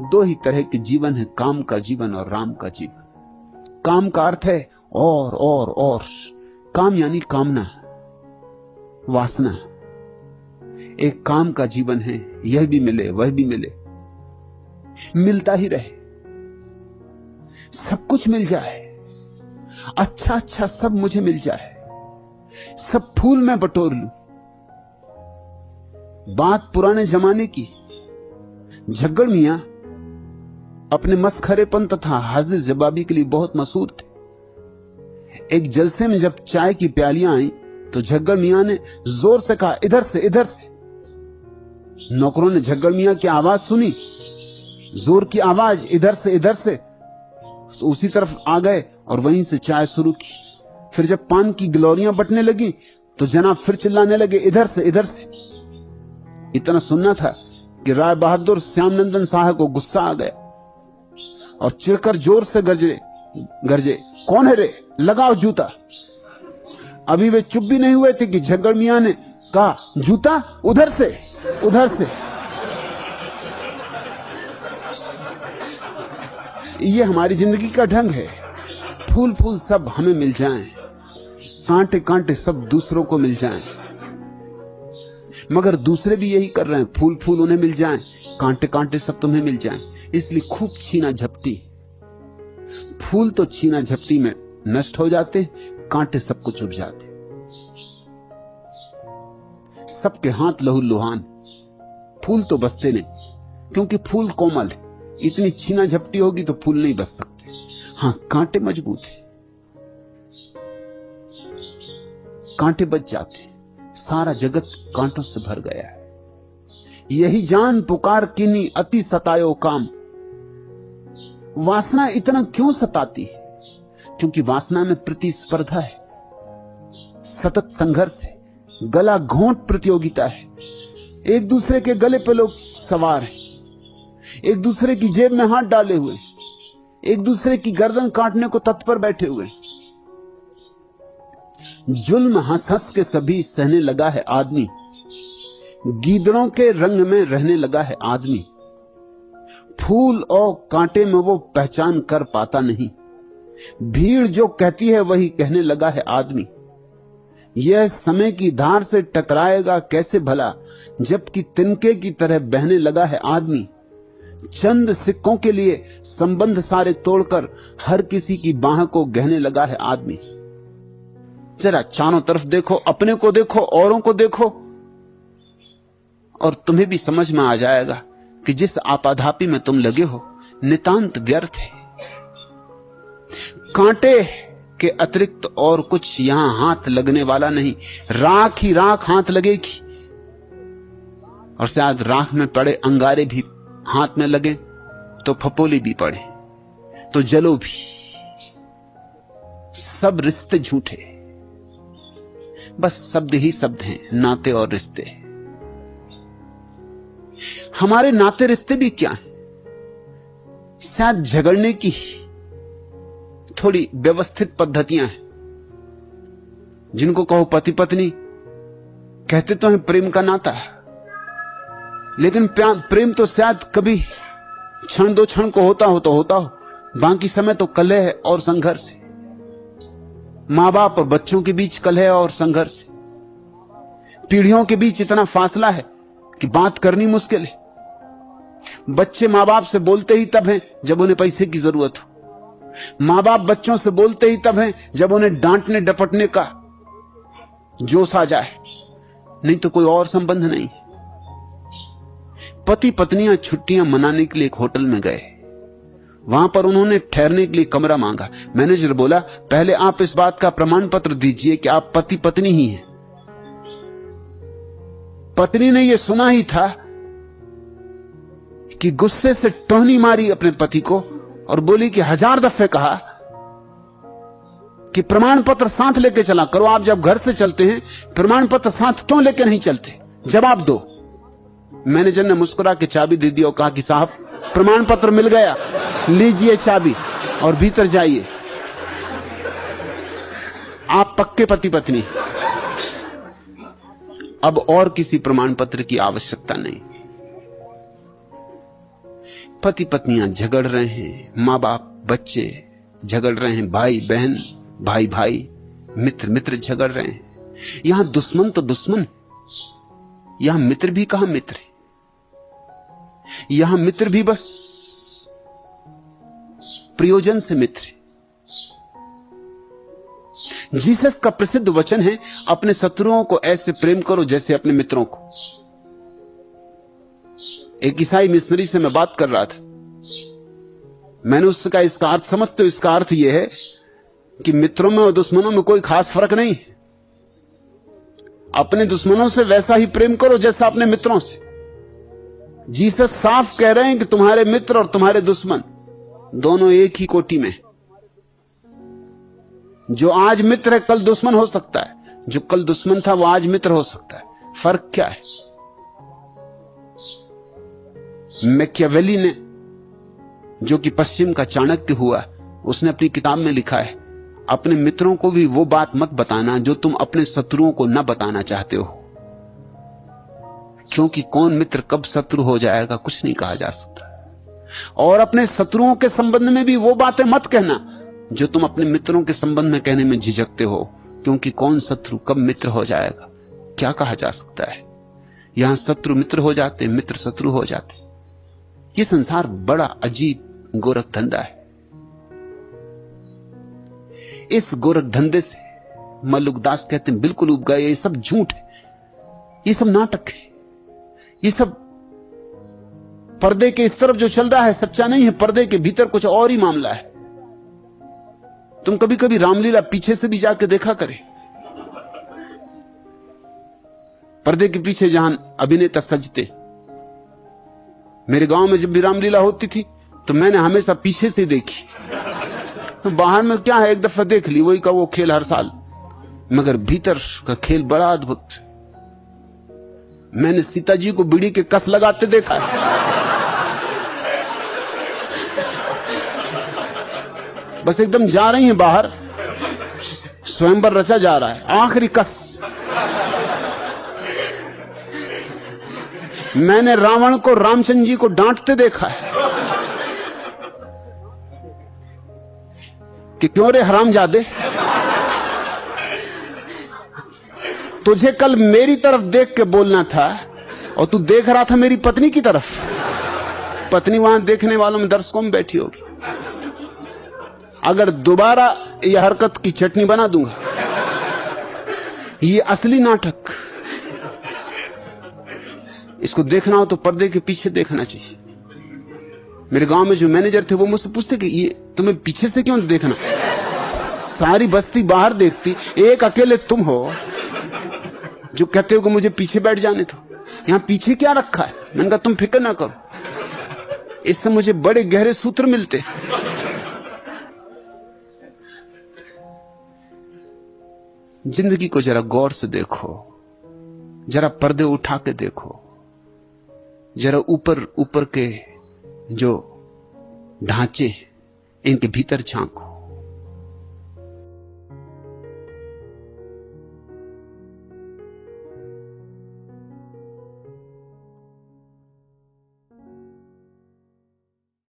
दो ही तरह के जीवन है, काम का जीवन और राम का जीवन। काम का अर्थ है और काम यानी कामना, वासना। एक काम का जीवन है, यह भी मिले वह भी मिले, मिलता ही रहे, सब कुछ मिल जाए, अच्छा अच्छा सब मुझे मिल जाए, सब फूल मैं बटोर लूं। बात पुराने जमाने की। झग्गड़ मियां अपने मस्खरेपन तथा हाजिर जवाबी के लिए बहुत मशहूर थे। एक जलसे में जब चाय की प्यालियां आई तो झग्गड़ मियां ने जोर से कहा, इधर से इधर से। नौकरों ने झग्गड़ मियां की आवाज सुनी, जोर की आवाज, इधर से इधर से, तो उसी तरफ आ गए और वहीं से चाय शुरू की। फिर जब पान की गिलोरियां बटने लगी तो जनाब फिर चिल्लाने लगे, इधर से इधर से। इतना सुनना था कि राय बहादुर श्यामनंदन साहब को गुस्सा आ गया और चिढ़कर जोर से गरजे, कौन है रे, लगाओ जूता। अभी वे चुप भी नहीं हुए थे कि झग्गड़ मियां ने कहा, जूता उधर से उधर से। ये हमारी जिंदगी का ढंग है। फूल फूल सब हमें मिल जाएं, कांटे कांटे सब दूसरों को मिल जाएं। मगर दूसरे भी यही कर रहे हैं, फूल फूल उन्हें मिल जाएं, कांटे कांटे सब तुम्हें मिल जाएं। इसलिए खूब छीना झपटी। फूल तो छीना झपटी में नष्ट हो जाते, कांटे सबको चुभ जाते। सबके हाथ लहू लुहान, फूल तो बसते नहीं, क्योंकि फूल कोमल है। इतनी छीना झपटी होगी तो फूल नहीं बस सकते। हां, कांटे मजबूत है, कांटे बच जाते। सारा जगत कांटों से भर गया है। यही जान पुकार किन्हीं अति सतायो काम। वासना इतना क्यों सताती है? क्योंकि वासना में प्रतिस्पर्धा है, सतत संघर्ष है, गला घोंट प्रतियोगिता है। एक दूसरे के गले पे लोग सवार हैं, एक दूसरे की जेब में हाथ डाले हुए, एक दूसरे की गर्दन काटने को तत्पर बैठे हुए। जुल्म हंस हंस के सभी सहने लगा है आदमी, गीदड़ों के रंग में रहने लगा है आदमी। फूल और कांटे में वो पहचान कर पाता नहीं, भीड़ जो कहती है वही कहने लगा है आदमी। यह समय की धार से टकराएगा कैसे भला, जबकि तिनके की तरह बहने लगा है आदमी। चंद सिक्कों के लिए संबंध सारे तोड़कर हर किसी की बाह को गहने लगा है आदमी। जरा चारों तरफ देखो, अपने को देखो, औरों को देखो, और तुम्हें भी समझ में आ जाएगा कि जिस आपाधापी में तुम लगे हो नितांत व्यर्थ है। कांटे के अतिरिक्त और कुछ यहां हाथ लगने वाला नहीं। राख ही राख हाथ लगेगी, और शायद राख में पड़े अंगारे भी हाथ में लगे तो फपोली भी पड़े तो जलो भी। सब रिश्ते झूठे, बस शब्द ही शब्द हैं, नाते और रिश्ते। हमारे नाते रिश्ते भी क्या हैं? शायद झगड़ने की थोड़ी व्यवस्थित पद्धतियां हैं, जिनको कहो पति पत्नी, कहते तो हैं प्रेम का नाता, लेकिन प्रेम तो शायद कभी क्षण दो क्षण को होता हो, बाकी समय तो कलह और संघर्ष है। मां बाप और बच्चों के बीच कलह और संघर्ष है। पीढ़ियों के बीच इतना फासला है कि बात करनी मुश्किल है। बच्चे मां बाप से बोलते ही तब हैं जब उन्हें पैसे की जरूरत हो। मां बाप बच्चों से बोलते ही तब हैं जब उन्हें डांटने डपटने का जोश आ जाए, नहीं तो कोई और संबंध नहीं। पति पत्नियां छुट्टियां मनाने के लिए एक होटल में गए। वहां पर उन्होंने ठहरने के लिए कमरा मांगा। मैनेजर बोला, पहले आप इस बात का प्रमाण पत्र दीजिए कि आप पति पत्नी ही हैं। पत्नी ने यह सुना ही था कि गुस्से से टोहनी मारी अपने पति को और बोली कि 1000 दफे कहा कि प्रमाण पत्र साथ लेके चला करो। आप जब घर से चलते हैं प्रमाण पत्र साथ क्यों लेके नहीं चलते? जवाब दो। मैनेजर ने मुस्कुरा के चाबी दे दी और कहा कि साहब प्रमाण पत्र मिल गया, लीजिए चाबी और भीतर जाइए। आप पक्के पति पत्नी, अब और किसी प्रमाण पत्र की आवश्यकता नहीं। पति पत्नियां झगड़ रहे हैं, माँ बाप बच्चे झगड़ रहे हैं, भाई बहन भाई भाई मित्र मित्र झगड़ रहे हैं। यहां दुश्मन तो दुश्मन, यहां मित्र भी कहां मित्र है। यहां मित्र भी बस प्रयोजन से मित्र है। जीसस का प्रसिद्ध वचन है, अपने शत्रुओं को ऐसे प्रेम करो जैसे अपने मित्रों को। एक ईसाई मिशनरी से मैं बात कर रहा था, मैंने उससे कहा इसका अर्थ समझते हो? इसका अर्थ यह है कि मित्रों में और दुश्मनों में कोई खास फर्क नहीं, अपने दुश्मनों से वैसा ही प्रेम करो जैसा अपने मित्रों से। जीसस साफ कह रहे हैं कि तुम्हारे मित्र और तुम्हारे दुश्मन दोनों एक ही कोटि में। जो आज मित्र है कल दुश्मन हो सकता है, जो कल दुश्मन था वो आज मित्र हो सकता है। फर्क क्या है? मैकियावेली ने, जो कि पश्चिम का चाणक्य हुआ, उसने अपनी किताब में लिखा है, अपने मित्रों को भी वो बात मत बताना जो तुम अपने शत्रुओं को न बताना चाहते हो, क्योंकि कौन मित्र कब शत्रु हो जाएगा कुछ नहीं कहा जा सकता। और अपने शत्रुओं के संबंध में भी वो बातें मत कहना जो तुम अपने मित्रों के संबंध में कहने में झिझकते हो, क्योंकि कौन शत्रु कब मित्र हो जाएगा क्या कहा जा सकता है। यहां शत्रु मित्र हो जाते, मित्र शत्रु हो जाते। ये संसार बड़ा अजीब गोरख धंधा है। इस गोरख धंधे से मल्लुकदास कहते हैं बिल्कुल उब गए। ये सब झूठ है, ये सब नाटक है, ये सब पर्दे के इस तरफ जो चल रहा है सच्चा नहीं है, पर्दे के भीतर कुछ और ही मामला है। तुम कभी कभी रामलीला पीछे से भी जाके देखा करे। पर्दे के पीछे जहां अभिनेता सजते, मेरे गांव में जब भी रामलीला होती थी तो मैंने हमेशा पीछे से देखी। तो बाहर में क्या है, एक दफा देख ली, वही का वो खेल हर साल, मगर भीतर का खेल बड़ा अद्भुत। मैंने सीता जी को बीड़ी के कस लगाते देखा है। बस एकदम जा रही हैं बाहर, स्वयंवर रचा जा रहा है, आखिरी कस। मैंने रावण को रामचंद्र जी को डांटते देखा है कि क्यों रे हरामजादे, तुझे कल मेरी तरफ देख के बोलना था और तू देख रहा था मेरी पत्नी की तरफ। पत्नी वहां देखने वालों में, दर्शकों में बैठी होगी। अगर दोबारा यह हरकत की चटनी बना दूंगा। ये असली नाटक, इसको देखना हो तो पर्दे के पीछे देखना चाहिए। मेरे गांव में जो मैनेजर थे वो मुझसे पूछते कि ये तुम्हें पीछे से क्यों देखना, सारी बस्ती बाहर देखती, एक अकेले तुम हो जो कहते हो कि मुझे पीछे बैठ जाने दो, यहां पीछे क्या रखा है। मैंने कहा तुम फिक्र ना करो, इससे मुझे बड़े गहरे सूत्र मिलते। जिंदगी को जरा गौर से देखो, जरा पर्दे उठा के देखो, जरा ऊपर ऊपर के जो ढांचे इनके भीतर झांको।